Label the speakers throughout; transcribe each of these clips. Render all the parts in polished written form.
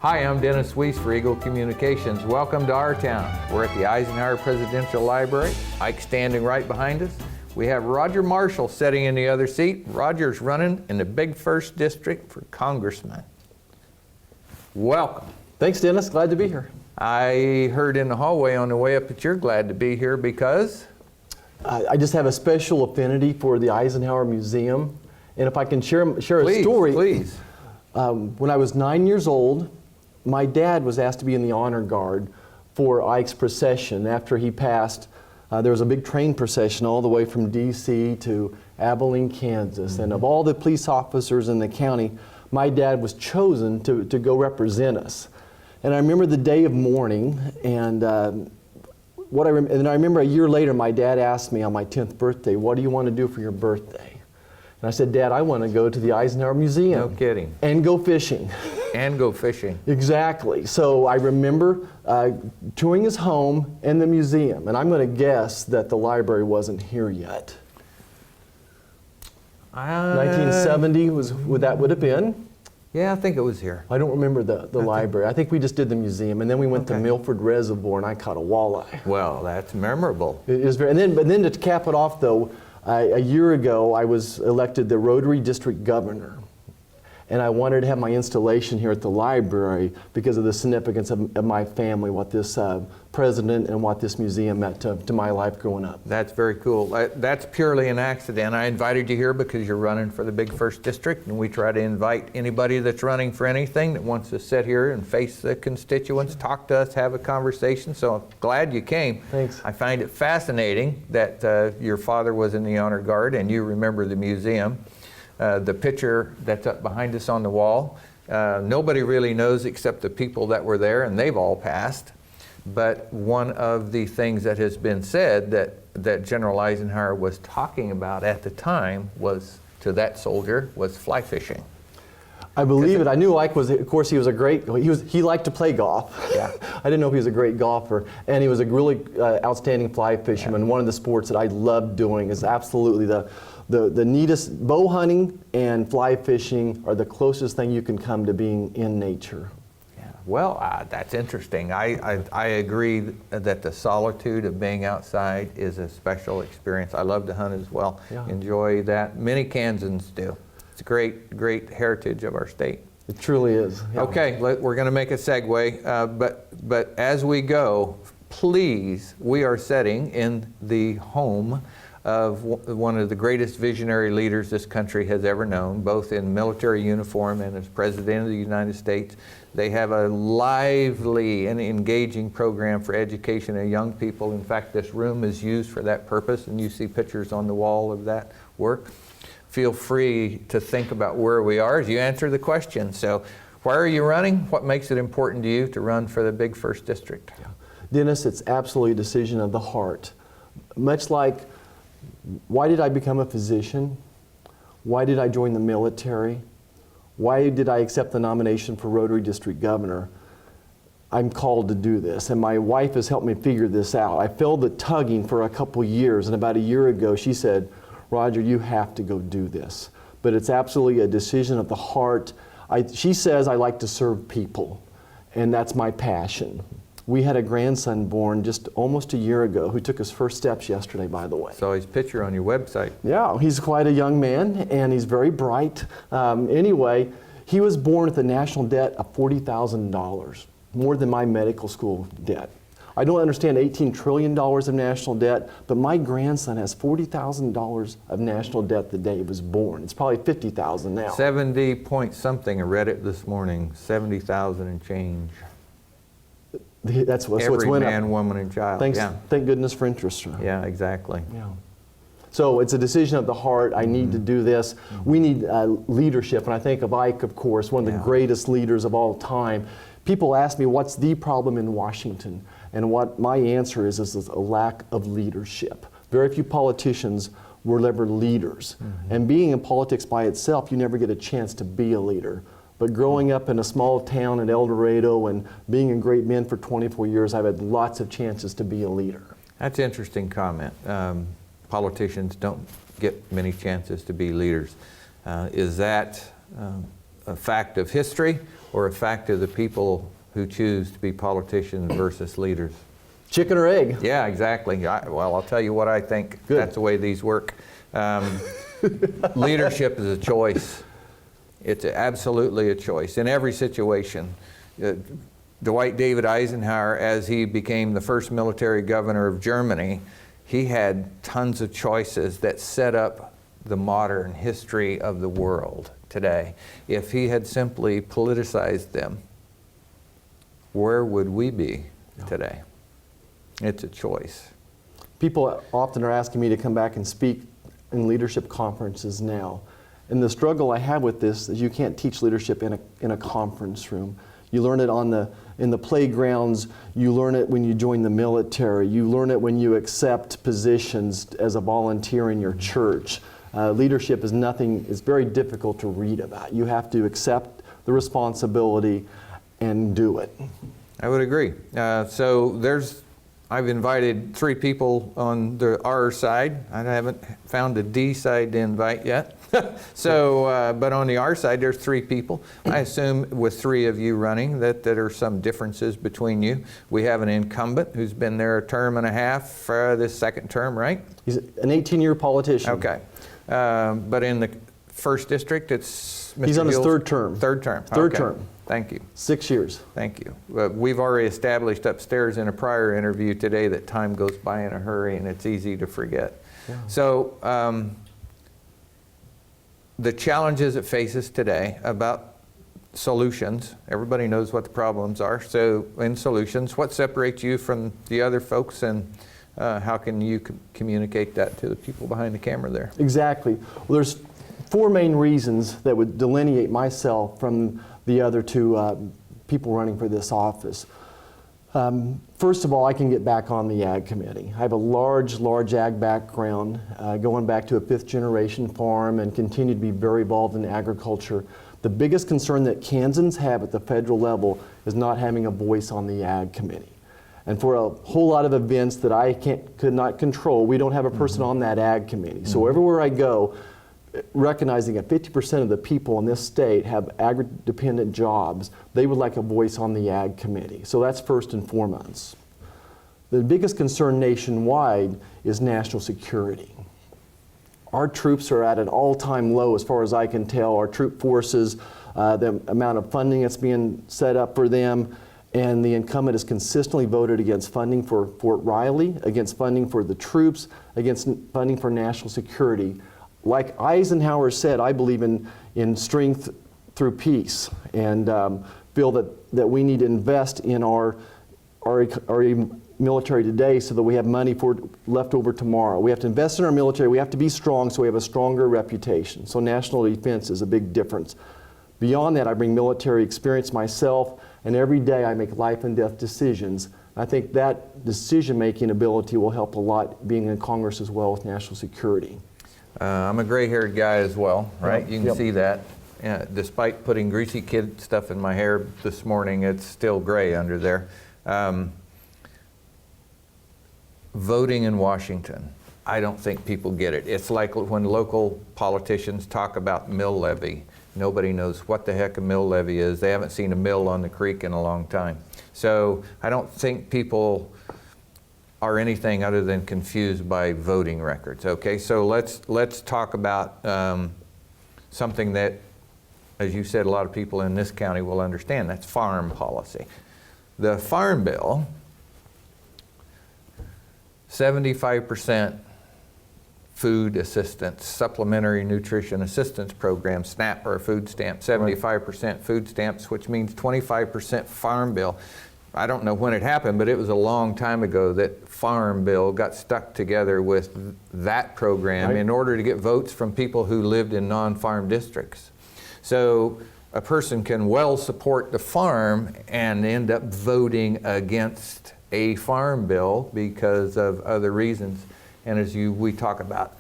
Speaker 1: Hi, I'm Dennis Weiss for Eagle Communications. Welcome to our town. We're at the Eisenhower Presidential Library. Ike standing right behind us. We have Roger Marshall sitting in the other seat. Roger's running in the big first district for congressman. Welcome.
Speaker 2: Thanks, Dennis. Glad to be here.
Speaker 1: I heard in the hallway on the way up that you're glad to be here because?
Speaker 2: I just have a special affinity for the Eisenhower Museum. And if I can share a story.
Speaker 1: Please.
Speaker 2: When I was 9 years old, my dad was asked to be in the honor guard for Ike's procession. After he passed, there was a big train procession all the way from D.C. to Abilene, Kansas. And of all the police officers in the county, my dad was chosen to go represent us. And I remember the day of mourning, and I remember a year later, my dad asked me on my 10th birthday, "What do you want to do for your birthday?" And I said, "Dad, I want to go to the Eisenhower Museum."
Speaker 1: No kidding.
Speaker 2: And go fishing.
Speaker 1: And go fishing.
Speaker 2: Exactly. So I remember touring his home and the museum, and I'm going to guess that the library wasn't here yet. 1970 would have been.
Speaker 1: Yeah, I think it was here.
Speaker 2: I don't remember the library. I think we just did the museum, and then we went to Milford Reservoir, and I caught a walleye.
Speaker 1: Well, that's memorable.
Speaker 2: It is very. But then to cap it off, though, a year ago I was elected the Rotary District Governor, and I wanted to have my installation here at the library because of the significance of my family, what this president and what this museum meant to my life growing up.
Speaker 1: That's very cool. That's purely an accident. I invited you here because you're running for the big first district, and we try to invite anybody that's running for anything that wants to sit here and face the constituents, talk to us, have a conversation. So I'm glad you came.
Speaker 2: Thanks.
Speaker 1: I find it fascinating that your father was in the honor guard and you remember the museum. The picture that's up behind us on the wall, nobody really knows except the people that were there, and they've all passed. But one of the things that has been said that General Eisenhower was talking about at the time was, to that soldier, was fly fishing.
Speaker 2: I believe it. I knew Ike was, of course, he liked to play golf.
Speaker 1: Yeah.
Speaker 2: I didn't know if he was a great golfer, and he was a really outstanding fly fisherman. Yeah. One of the sports that I loved doing is absolutely the neatest. Bow hunting and fly fishing are the closest thing you can come to being in nature.
Speaker 1: Yeah. Well, that's interesting. I agree that the solitude of being outside is a special experience. I love to hunt as well. Yeah. Enjoy that. Many Kansans do. It's a great heritage of our state.
Speaker 2: It truly is. Yeah.
Speaker 1: Okay, we're going to make a segue, but as we go, please, we are sitting in the home of one of the greatest visionary leaders this country has ever known, both in military uniform and as President of the United States. They have a lively and engaging program for education of young people. In fact, this room is used for that purpose, and you see pictures on the wall of that work. Feel free to think about where we are as you answer the question. So, why are you running? What makes it important to you to run for the big first district?
Speaker 2: Yeah. Dennis, it's absolutely a decision of the heart. Much like, why did I become a physician? Why did I join the military? Why did I accept the nomination for Rotary District Governor? I'm called to do this, and my wife has helped me figure this out. I felt the tugging for a couple years, and about a year ago she said, "Roger, you have to go do this." But it's absolutely a decision of the heart. She says I like to serve people, and that's my passion. We had a grandson born just almost a year ago who took his first steps yesterday, by the way.
Speaker 1: Saw his picture on your website.
Speaker 2: Yeah, he's quite a young man, and he's very bright. Anyway, he was born with a national debt of $40,000, more than my medical school debt. I don't understand $18 trillion of national debt, but my grandson has $40,000 of national debt the day he was born. It's probably $50,000 now.
Speaker 1: 70 point something, I read it this morning, 70,000 and change.
Speaker 2: That's what's
Speaker 1: Every
Speaker 2: went
Speaker 1: man,
Speaker 2: up.
Speaker 1: woman, and child.
Speaker 2: Thank goodness for interest.
Speaker 1: Yeah, exactly.
Speaker 2: Yeah. So it's a decision of the heart. I need to do this. We need leadership, and I think of Ike, of course, one of the greatest leaders of all time. People ask me, what's the problem in Washington? And what my answer is a lack of leadership. Very few politicians were ever leaders. And being in politics by itself, you never get a chance to be a leader. But growing up in a small town in El Dorado and being in Great Bend for 24 years, I've had lots of chances to be a leader.
Speaker 1: That's an interesting comment. Politicians don't get many chances to be leaders. Is that a fact of history, or a fact of the people who choose to be politicians versus leaders?
Speaker 2: Chicken or egg?
Speaker 1: Yeah, exactly. Well, I'll tell you what I think.
Speaker 2: Good.
Speaker 1: That's the way these work. Leadership is a choice. It's absolutely a choice in every situation. Dwight David Eisenhower, as he became the first military governor of Germany, he had tons of choices that set up the modern history of the world today. If he had simply politicized them, where would we be today? It's a choice.
Speaker 2: People often are asking me to come back and speak in leadership conferences now. And the struggle I have with this is you can't teach leadership in a conference room. You learn it in the playgrounds, you learn it when you join the military, you learn it when you accept positions as a volunteer in your church. Leadership is very difficult to read about. You have to accept the responsibility and do it.
Speaker 1: I would agree. I've invited 3 people on the R side. I haven't found a D side to invite yet. But on the R side, there's 3 people. I assume with 3 of you running that there are some differences between you. We have an incumbent who's been there a term and a half, this second term, right?
Speaker 2: He's an 18-year politician.
Speaker 1: Okay. But in the 1st district, it's Mr.
Speaker 2: He's on his
Speaker 1: Hills?
Speaker 2: 3rd term.
Speaker 1: 3rd term.
Speaker 2: Third
Speaker 1: Okay.
Speaker 2: term.
Speaker 1: Thank you.
Speaker 2: 6 years.
Speaker 1: Thank you. We've already established upstairs in a prior interview today that time goes by in a hurry and it's easy to forget.
Speaker 2: Yeah.
Speaker 1: So the challenges it faces today about solutions, everybody knows what the problems are. So in solutions, what separates you from the other folks, and how can you communicate that to the people behind the camera there?
Speaker 2: Exactly. Well, there's 4 main reasons that would delineate myself from the other 2 people running for this office. First of all, I can get back on the Ag Committee. I have a large ag background, going back to a 5th generation farm, and continue to be very involved in agriculture. The biggest concern that Kansans have at the federal level is not having a voice on the Ag Committee. And for a whole lot of events that I could not control, we don't have a person on that Ag Committee. So everywhere I go, recognizing that 50% of the people in this state have agri-dependent jobs, they would like a voice on the Ag Committee. So that's first and foremost. The biggest concern nationwide is national security. Our troops are at an all-time low as far as I can tell. Our troop forces, the amount of funding that's being set up for them, and the incumbent has consistently voted against funding for Fort Riley, against funding for the troops, against funding for national security. Like Eisenhower said, I believe in strength through peace, and feel that we need to invest in our military today so that we have money left over tomorrow. We have to invest in our military. We have to be strong so we have a stronger reputation. So national defense is a big difference. Beyond that, I bring military experience myself, and every day I make life and death decisions. I think that decision-making ability will help a lot being in Congress as well with national security.
Speaker 1: I'm a gray-haired guy as well, right?
Speaker 2: Yep.
Speaker 1: You can see that. Despite putting greasy kid stuff in my hair this morning, it's still gray under there. Voting in Washington, I don't think people get it. It's like when local politicians talk about mill levy. Nobody knows what the heck a mill levy is. They haven't seen a mill on the creek in a long time. So I don't think people are anything other than confused by voting records. Okay, so let's talk about something that, as you said, a lot of people in this county will understand. That's farm policy. The Farm Bill, 75% food assistance, supplementary nutrition assistance program, SNAP or food stamp, 75% food stamps, which means 25% Farm Bill. I don't know when it happened, but it was a long time ago that Farm Bill got stuck together with that program in order to get votes from people who lived in non-farm districts. So a person can well support the farm and end up voting against a Farm Bill because of other reasons. And as we talk about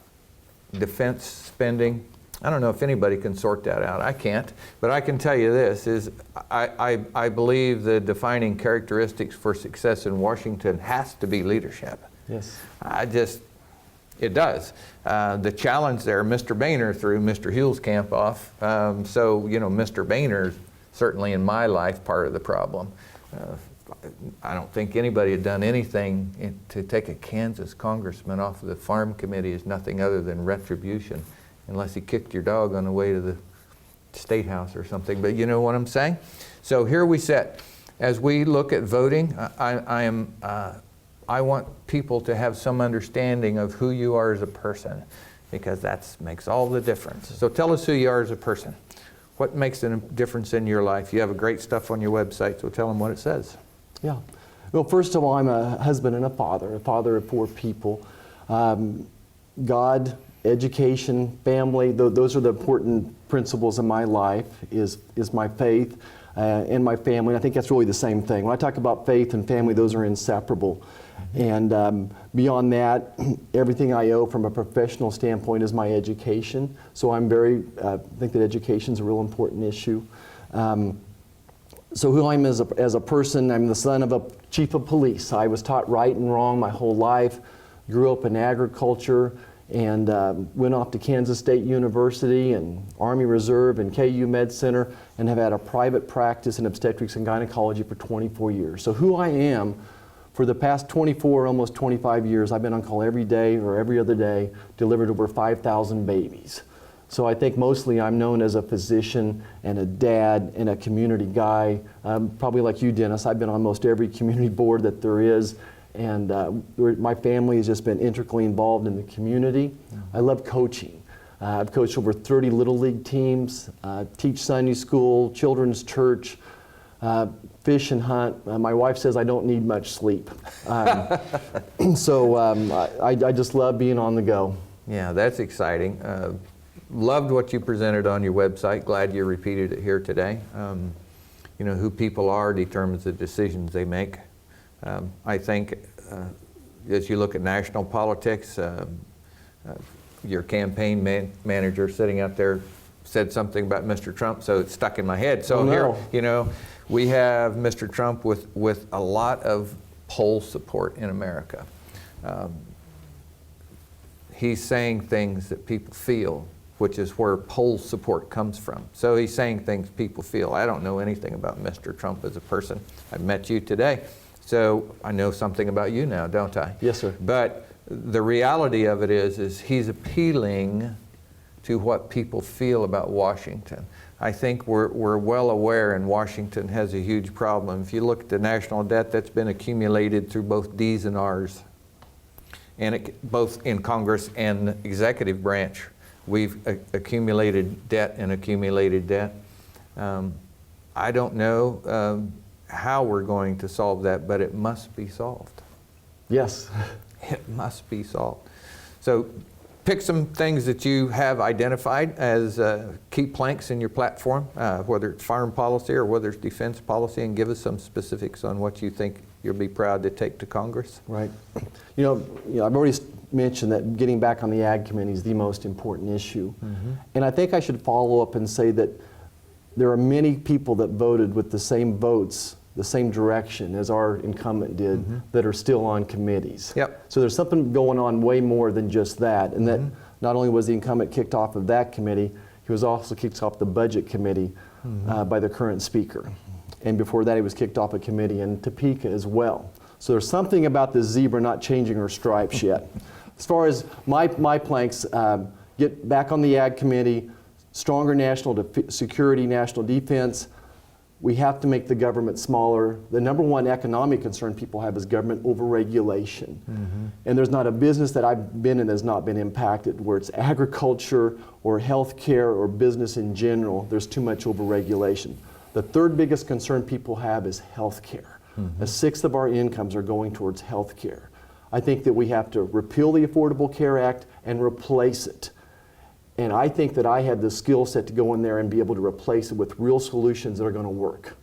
Speaker 1: defense spending, I don't know if anybody can sort that out. I can't. But I can tell you this, is I believe the defining characteristics for success in Washington has to be leadership.
Speaker 2: Yes.
Speaker 1: It does. The challenge there, Mr. Boehner threw Mr. Huelskamp off. So, Mr. Boehner certainly in my life, part of the problem. I don't think anybody had done anything to take a Kansas congressman off of the farm committee is nothing other than retribution, unless he kicked your dog on the way to the State House or something, but you know what I'm saying? So here we sit. As we look at voting, I want people to have some understanding of who you are as a person, because that makes all the difference. So tell us who you are as a person. What makes a difference in your life? You have a great stuff on your website, so tell them what it says.
Speaker 2: Yeah. Well, first of all, I'm a husband and a father of 4 people. God, education, family, those are the important principles in my life, is my faith and my family. I think that's really the same thing. When I talk about faith and family, those are inseparable. And beyond that, everything I owe from a professional standpoint is my education. So I'm think that education is a real important issue. So who I am as a person, I'm the son of a chief of police. I was taught right and wrong my whole life, grew up in agriculture, and went off to Kansas State University and Army Reserve and KU Med Center, and have had a private practice in obstetrics and gynecology for 24 years. So who I am, for the past 24, almost 25 years, I've been on call every day or every other day, delivered over 5,000 babies. So I think mostly I'm known as a physician and a dad and a community guy. Probably like you, Dennis, I've been on most every community board that there is, and my family has just been intricately involved in the community. I love coaching. I've coached over 30 Little League teams, teach Sunday school, children's church, fish and hunt. My wife says I don't need much sleep. So I just love being on the go.
Speaker 1: Yeah, that's exciting. Loved what you presented on your website. Glad you repeated it here today. You know, who people are determines the decisions they make. I think as you look at national politics, your campaign manager sitting out there said something about Mr. Trump, so it's stuck in my head. So here, you know, we have Mr. Trump with a lot of poll support in America. He's saying things that people feel, which is where poll support comes from. So he's saying things people feel. I don't know anything about Mr. Trump as a person. I've met you today, so I know something about you now, don't I?
Speaker 2: Yes, sir.
Speaker 1: But the reality of it is he's appealing to what people feel about Washington. I think we're well aware, and Washington has a huge problem. If you look at the national debt that's been accumulated through both D's and R's, and both in Congress and the executive branch, we've accumulated debt and accumulated debt. I don't know how we're going to solve that, but it must be solved.
Speaker 2: Yes.
Speaker 1: It must be solved. So pick some things that you have identified as key planks in your platform, whether it's foreign policy or whether it's defense policy, and give us some specifics on what you think you'll be proud to take to Congress.
Speaker 2: Right. You know, I've already mentioned that getting back on the Ag Committee is the most important issue. Mm-hmm. And I think I should follow up and say that there are many people that voted with the same votes, the same direction as our incumbent did, mm-hmm. that are still on committees.
Speaker 1: Yep.
Speaker 2: So there's something going on way more than just that. And that not only was the incumbent kicked off of that committee, he was also kicked off the Budget Committee by the current Speaker. And before that, he was kicked off a committee in Topeka as well. So there's something about this zebra not changing her stripes yet. As far as my planks, get back on the Ag Committee, stronger national security, national defense. We have to make the government smaller. The number one economic concern people have is government overregulation. Mm-hmm. And there's not a business that I've been in that has not been impacted, where it's agriculture or healthcare or business in general. There's too much overregulation. The third biggest concern people have is healthcare. Mm-hmm. A sixth of our incomes are going towards healthcare. I think that we have to repeal the Affordable Care Act and replace it. And I think that I have the skill set to go in there and be able to replace it with real solutions that are going to work.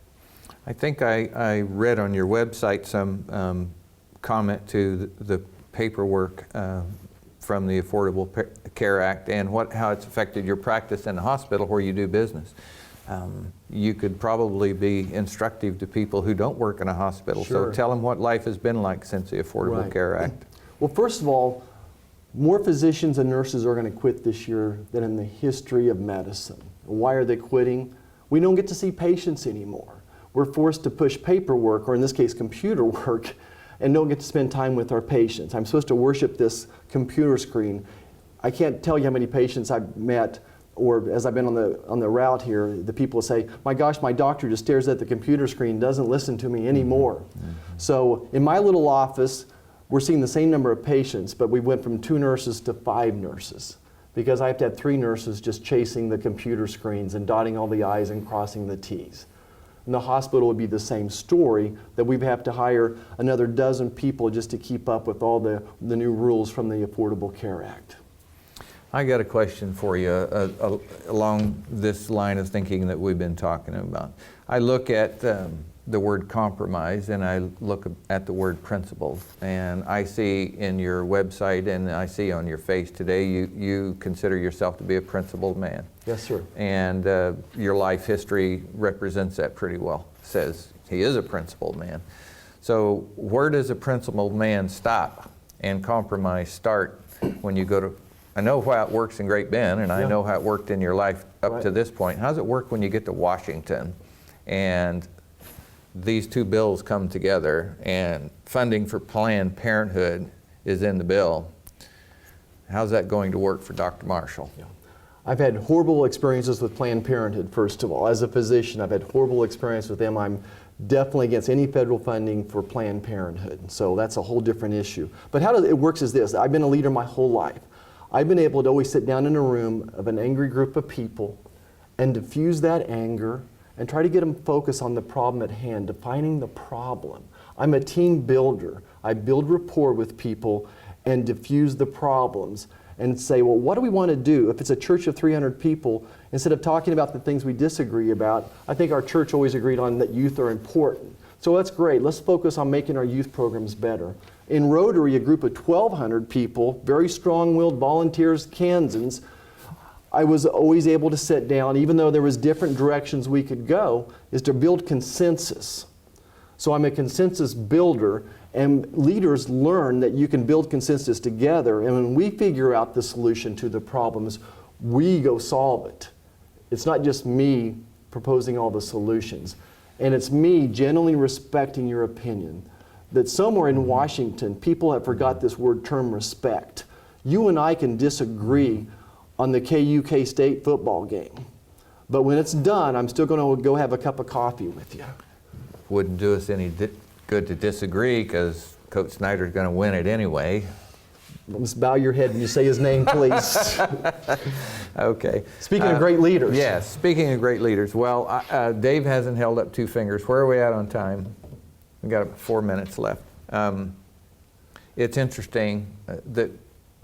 Speaker 1: I think I read on your website some comment to the paperwork from the Affordable Care Act and how it's affected your practice in the hospital where you do business. You could probably be instructive to people who don't work in a hospital.
Speaker 2: Sure.
Speaker 1: So tell them what life has been like since the Affordable Care Act.
Speaker 2: Well, first of all, more physicians and nurses are going to quit this year than in the history of medicine. Why are they quitting? We don't get to see patients anymore. We're forced to push paperwork, or in this case, computer work, and don't get to spend time with our patients. I'm supposed to worship this computer screen. I can't tell you how many patients I've met, or as I've been on the route here, the people say, my gosh, my doctor just stares at the computer screen, doesn't listen to me anymore. Mm-hmm. So in my little office, we're seeing the same number of patients, but we went from 2 nurses to 5 nurses, because I have to have 3 nurses just chasing the computer screens and dotting all the I's and crossing the T's. In the hospital would be the same story, that we have to hire another dozen people just to keep up with all the new rules from the Affordable Care Act.
Speaker 1: I got a question for you along this line of thinking that we've been talking about. I look at the word compromise, and I look at the word principles, and I see in your website and I see on your face today you consider yourself to be a principled man.
Speaker 2: Yes, sir.
Speaker 1: And your life history represents that pretty well. Says he is a principled man. So where does a principled man stop and compromise start when you go to, I know how it works in Great Bend, and I know how it worked in your life up to this point. How does it work when you get to Washington and these 2 bills come together and funding for Planned Parenthood is in the bill? How's that going to work for Dr. Marshall?
Speaker 2: Yeah. I've had horrible experiences with Planned Parenthood, first of all. As a physician, I've had horrible experience with them. I'm definitely against any federal funding for Planned Parenthood. So that's a whole different issue. But how it works is this. I've been a leader my whole life. I've been able to always sit down in a room of an angry group of people and diffuse that anger and try to get them focused on the problem at hand, defining the problem. I'm a team builder. I build rapport with people and diffuse the problems and say, well, what do we want to do? If it's a church of 300 people, instead of talking about the things we disagree about, I think our church always agreed on that youth are important. So that's great. Let's focus on making our youth programs better. In Rotary, a group of 1,200 people, very strong-willed volunteers, Kansans, I was always able to sit down, even though there was different directions we could go, is to build consensus. So I'm a consensus builder, and leaders learn that you can build consensus together, and when we figure out the solution to the problems, we go solve it. It's not just me proposing all the solutions, and it's me genuinely respecting your opinion. That somewhere in Washington, people have forgot this word term respect. You and I can disagree on the KU K-State football game, but when it's done, I'm still going to go have a cup of coffee with you.
Speaker 1: Wouldn't do us any good to disagree, because Coach Snyder's going to win it anyway.
Speaker 2: Let's bow your head when you say his name, please.
Speaker 1: Okay.
Speaker 2: Speaking of great leaders.
Speaker 1: Yes, speaking of great leaders. Well, Dave hasn't held up 2 fingers. Where are we at on time? We've got 4 minutes left. It's interesting that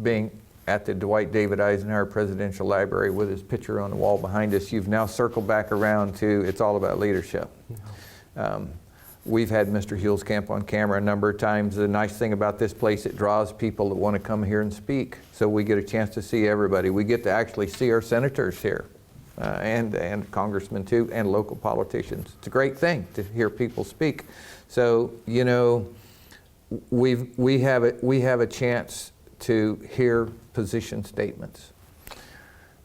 Speaker 1: being at the Dwight David Eisenhower Presidential Library with his picture on the wall behind us, you've now circled back around to it's all about leadership. We've had Mr. Huelskamp on camera a number of times. The nice thing about this place, it draws people that want to come here and speak. So we get a chance to see everybody. We get to actually see our senators here. And congressmen too, and local politicians. It's a great thing to hear people speak. So, you know, we have a chance to hear position statements.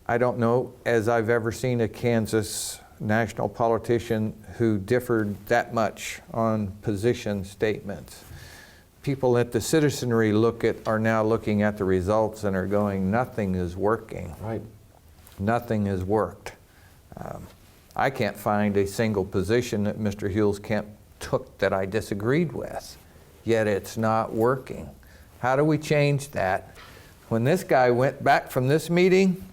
Speaker 1: I don't know as I've ever seen a Kansas national politician who differed that much on position statements. People at the citizenry are now looking at the results and are going, nothing is working.
Speaker 2: Right.
Speaker 1: Nothing has worked. I can't find a single position that Mr. Huelskamp took that I disagreed with, yet it's not working. How do we change that? When this guy went back from this meeting,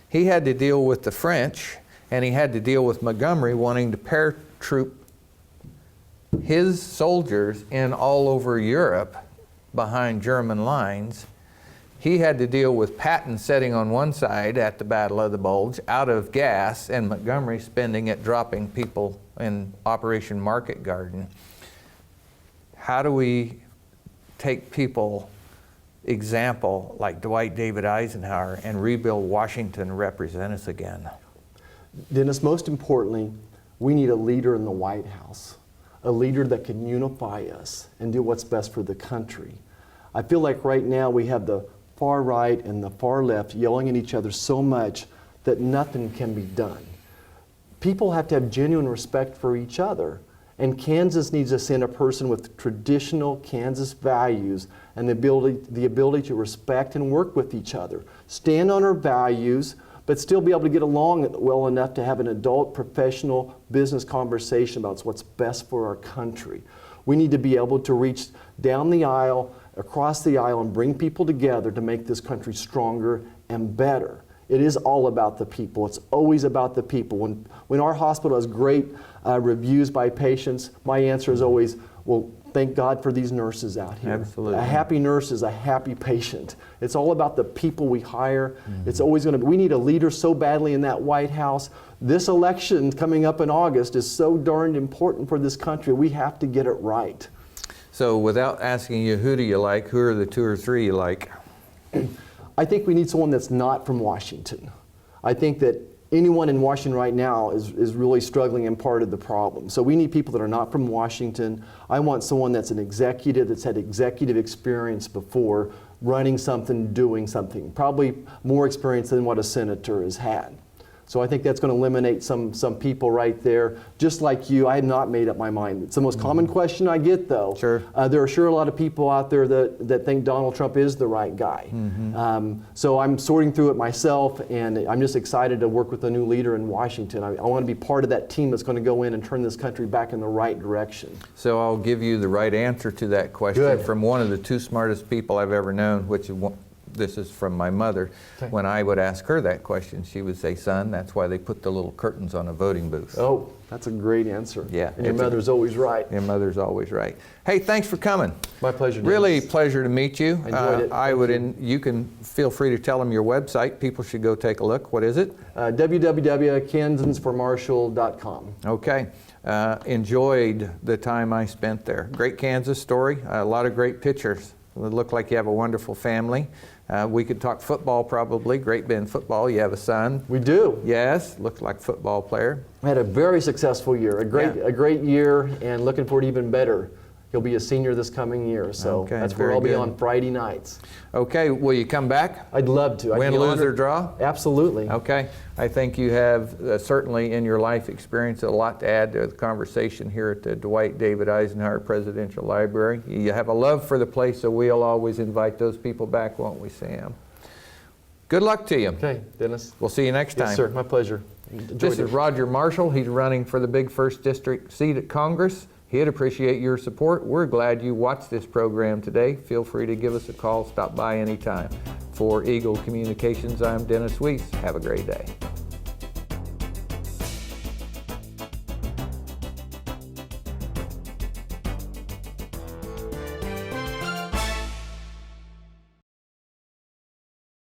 Speaker 1: he had to deal with the French, and he had to deal with Montgomery wanting to paratroop his soldiers in all over Europe behind German lines. He had to deal with Patton sitting on one side at the Battle of the Bulge, out of gas, and Montgomery spending it dropping people in Operation Market Garden. How do we take people, example like Dwight David Eisenhower, and rebuild Washington to represent us again?
Speaker 2: Dennis, most importantly, we need a leader in the White House, a leader that can unify us and do what's best for the country. I feel like right now we have the far right and the far left yelling at each other so much that nothing can be done. people have to have genuine respect for each other. And Kansas needs to send a person with traditional Kansas values and the ability to respect and work with each other. Stand on our values, but still be able to get along well enough to have an adult, professional business conversation about what's best for our country. We need to be able to reach down the aisle, across the aisle, and bring people together to make this country stronger and better. It is all about the people. It's always about the people. When our hospital has great reviews by patients, my answer is always, well, thank God for these nurses out here.
Speaker 1: Absolutely.
Speaker 2: A happy nurse is a happy patient. It's all about the people we hire. It's always going to be, we need a leader so badly in that White House. This election coming up in August is so darned important for this country. We have to get it right.
Speaker 1: So without asking you who do you like, who are the 2 or 3 you like?
Speaker 2: I think we need someone that's not from Washington. I think that anyone in Washington right now is really struggling and part of the problem. So we need people that are not from Washington. I want someone that's an executive, that's had executive experience before, running something, doing something. Probably more experience than what a senator has had. So I think that's going to eliminate some people right there. Just like you, I had not made up my mind. It's the most common question I get, though.
Speaker 1: Sure.
Speaker 2: There are sure a lot of people out there that think Donald Trump is the right guy. So I'm sorting through it myself, and I'm just excited to work with a new leader in Washington. I want to be part of that team that's going to go in and turn this country back in the right direction.
Speaker 1: So I'll give you the right answer to that question
Speaker 2: Good.
Speaker 1: from one of the 2 smartest people I've ever known, which is this is from my mother.
Speaker 2: Okay.
Speaker 1: When I would ask her that question, she would say, son, that's why they put the little curtains on a voting booth.
Speaker 2: Oh, that's a great answer.
Speaker 1: Yeah,
Speaker 2: And your
Speaker 1: it's a-
Speaker 2: mother's always right.
Speaker 1: Your mother's always right. Hey, thanks for coming.
Speaker 2: My pleasure, Dennis.
Speaker 1: Really pleasure to meet you.
Speaker 2: Enjoyed it.
Speaker 1: I
Speaker 2: Thank
Speaker 1: would,
Speaker 2: you.
Speaker 1: you can feel free to tell them your website. People should go take a look. What is it?
Speaker 2: www.kansasformarshall.com.
Speaker 1: Okay. Enjoyed the time I spent there. Great Kansas story. A lot of great pictures. It looked like you have a wonderful family. We could talk football probably. Great Bend football. You have a son.
Speaker 2: We do.
Speaker 1: Yes, looked like a football player.
Speaker 2: I had a very successful year, a great year, and looking forward to even better. He'll be a senior this coming year, so
Speaker 1: Okay,
Speaker 2: that's where
Speaker 1: very
Speaker 2: I'll be
Speaker 1: good.
Speaker 2: on Friday nights.
Speaker 1: Okay, will you come back?
Speaker 2: I'd love to. I'd
Speaker 1: Win,
Speaker 2: be
Speaker 1: lose,
Speaker 2: honored.
Speaker 1: or draw?
Speaker 2: Absolutely.
Speaker 1: Okay. I think you have certainly in your life experience a lot to add to the conversation here at the Dwight David Eisenhower Presidential Library. You have a love for the place, so we'll always invite those people back, won't we, Sam? Good luck to you.
Speaker 2: Okay, Dennis.
Speaker 1: We'll see you next time.
Speaker 2: Yes, sir. My pleasure. Enjoyed
Speaker 1: This
Speaker 2: it.
Speaker 1: is Roger Marshall. He's running for the big 1st District seat at Congress. He'd appreciate your support. We're glad you watched this program today. Feel free to give us a call. Stop by anytime. For Eagle Communications, I'm Dennis Weiss. Have a great day.